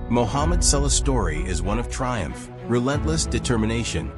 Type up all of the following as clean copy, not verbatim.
Mohamed Salah's story is one of triumph, relentless determination,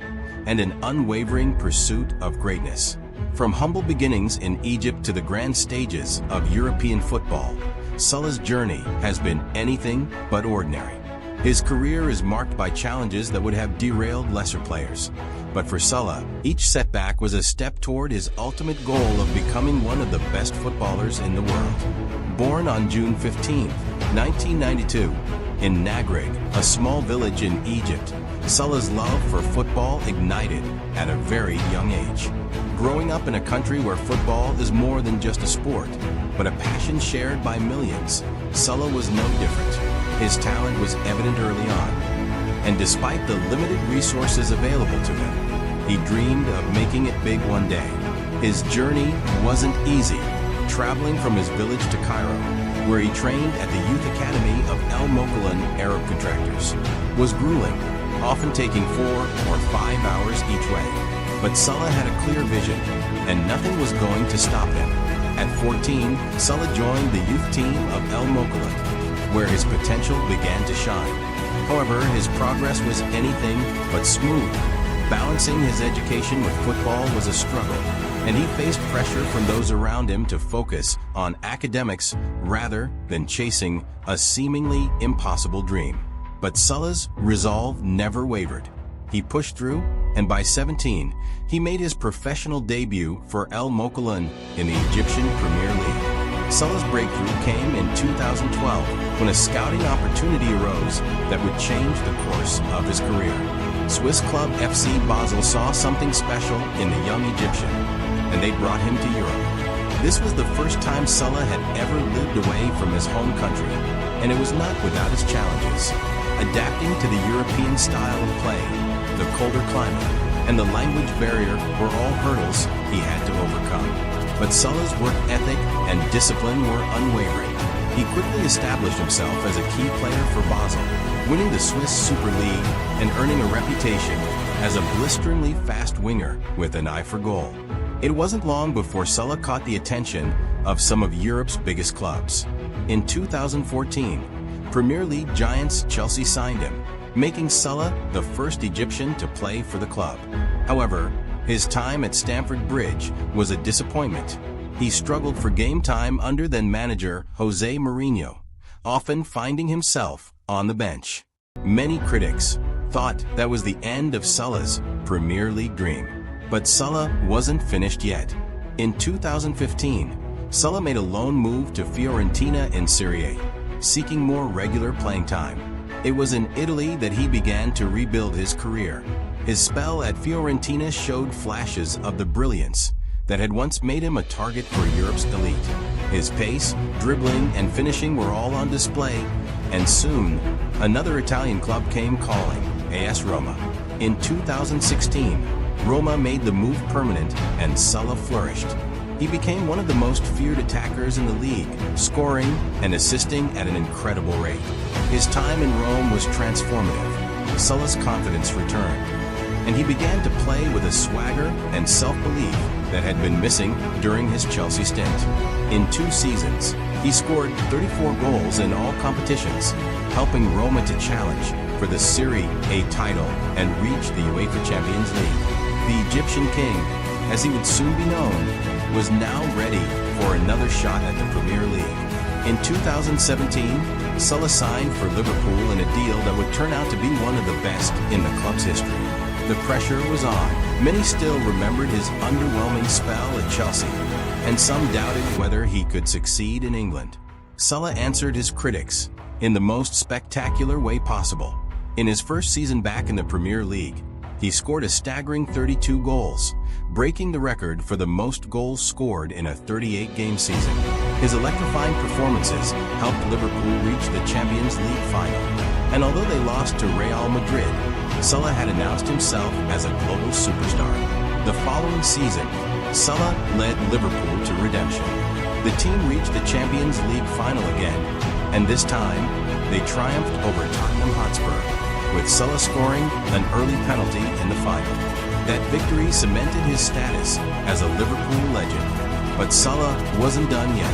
and an unwavering pursuit of greatness. From humble beginnings in Egypt to the grand stages of European football, Salah's journey has been anything but ordinary. His career is marked by challenges that would have derailed lesser players. But for Salah, each setback was a step toward his ultimate goal of becoming one of the best footballers in the world. Born on June 15, 1992, in Nagreg, a small village in Egypt, Salah's love for football ignited at a very young age. Growing up in a country where football is more than just a sport, but a passion shared by millions, Salah was no different. His talent was evident early on, and despite the limited resources available to him, he dreamed of making it big one day. His journey wasn't easy, traveling from his village to Cairo, where he trained at the youth academy of El Mokalan Arab contractors, was grueling, often taking 4 or 5 hours each way. But Salah had a clear vision, and nothing was going to stop him. At 14, Salah joined the youth team of El Mokalan, where his potential began to shine. However, his progress was anything but smooth. Balancing his education with football was a struggle, and he faced pressure from those around him to focus on academics rather than chasing a seemingly impossible dream. But Salah's resolve never wavered. He pushed through, and by 17, he made his professional debut for El Mokalan in the Egyptian Premier League. Salah's breakthrough came in 2012 when a scouting opportunity arose that would change the course of his career. Swiss club FC Basel saw something special in the young Egyptian, and they brought him to Europe. This was the first time Salah had ever lived away from his home country, and it was not without its challenges. Adapting to the European style of play, the colder climate, and the language barrier were all hurdles he had to overcome. But Salah's work ethic and discipline were unwavering. He quickly established himself as a key player for Basel, winning the Swiss Super League and earning a reputation as a blisteringly fast winger with an eye for goal. It wasn't long before Salah caught the attention of some of Europe's biggest clubs. In 2014, Premier League giants Chelsea signed him, making Salah the first Egyptian to play for the club. However, his time at Stamford Bridge was a disappointment. He struggled for game time under then manager Jose Mourinho, often finding himself on the bench. Many critics thought that was the end of Salah's Premier League dream. But Salah wasn't finished yet. In 2015, Salah made a loan move to Fiorentina in Serie A, seeking more regular playing time. It was in Italy that he began to rebuild his career. His spell at Fiorentina showed flashes of the brilliance that had once made him a target for Europe's elite. His pace, dribbling, and finishing were all on display, and soon, another Italian club came calling, AS Roma. In 2016, Roma made the move permanent, and Salah flourished. He became one of the most feared attackers in the league, scoring and assisting at an incredible rate. His time in Rome was transformative. Salah's confidence returned, and he began to play with a swagger and self-belief that had been missing during his Chelsea stint. In 2 seasons, he scored 34 goals in all competitions, helping Roma to challenge for the Serie A title and reach the UEFA Champions League. The Egyptian king, as he would soon be known, was now ready for another shot at the Premier League. In 2017, Salah signed for Liverpool in a deal that would turn out to be one of the best in the club's history. The pressure was on. Many still remembered his underwhelming spell at Chelsea, and some doubted whether he could succeed in England. Salah answered his critics in the most spectacular way possible. In his first season back in the Premier League, he scored a staggering 32 goals, breaking the record for the most goals scored in a 38-game season. His electrifying performances helped Liverpool reach the Champions League final, and although they lost to Real Madrid, Salah had announced himself as a global superstar. The following season, Salah led Liverpool to redemption. The team reached the Champions League final again, and this time, they triumphed over Tottenham Hotspur, with Salah scoring an early penalty in the final. That victory cemented his status as a Liverpool legend. But Salah wasn't done yet.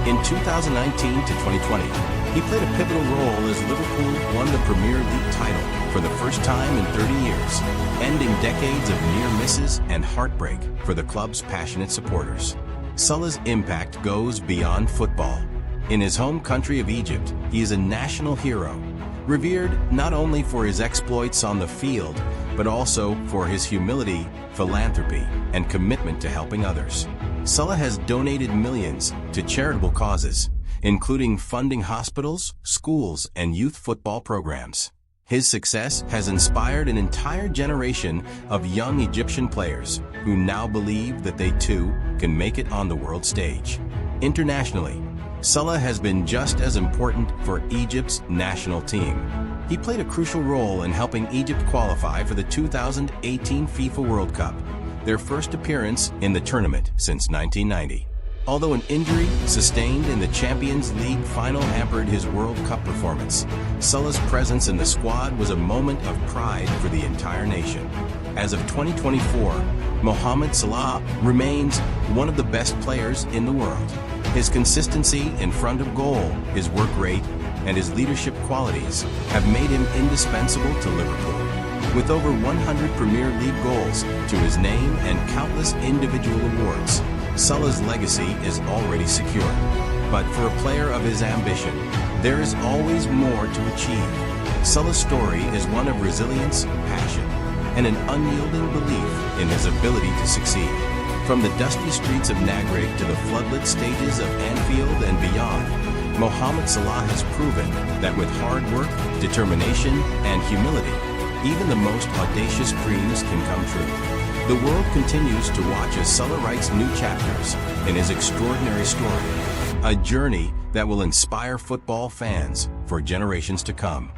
In 2019 to 2020, He played a pivotal role as Liverpool won the Premier League title for the first time in 30 years, ending decades of near misses and heartbreak for the club's passionate supporters. Salah's impact goes beyond football. In his home country of Egypt, he is a national hero, revered not only for his exploits on the field, but also for his humility, philanthropy, and commitment to helping others. Salah has donated millions to charitable causes, including funding hospitals, schools, and youth football programs. His success has inspired an entire generation of young Egyptian players who now believe that they too can make it on the world stage. Internationally, Salah has been just as important for Egypt's national team. He played a crucial role in helping Egypt qualify for the 2018 FIFA World Cup, their first appearance in the tournament since 1990. Although an injury sustained in the Champions League final hampered his World Cup performance, Salah's presence in the squad was a moment of pride for the entire nation. As of 2024, Mohamed Salah remains one of the best players in the world. His consistency in front of goal, his work rate, and his leadership qualities have made him indispensable to Liverpool. With over 100 Premier League goals to his name and countless individual awards, Salah's legacy is already secure. But for a player of his ambition, there is always more to achieve. Salah's story is one of resilience, passion, and an unyielding belief in his ability to succeed. From the dusty streets of Nagreg to the floodlit stages of Anfield and beyond, Mohamed Salah has proven that with hard work, determination, and humility, even the most audacious dreams can come true. The world continues to watch as Salah writes new chapters in his extraordinary story, a journey that will inspire football fans for generations to come.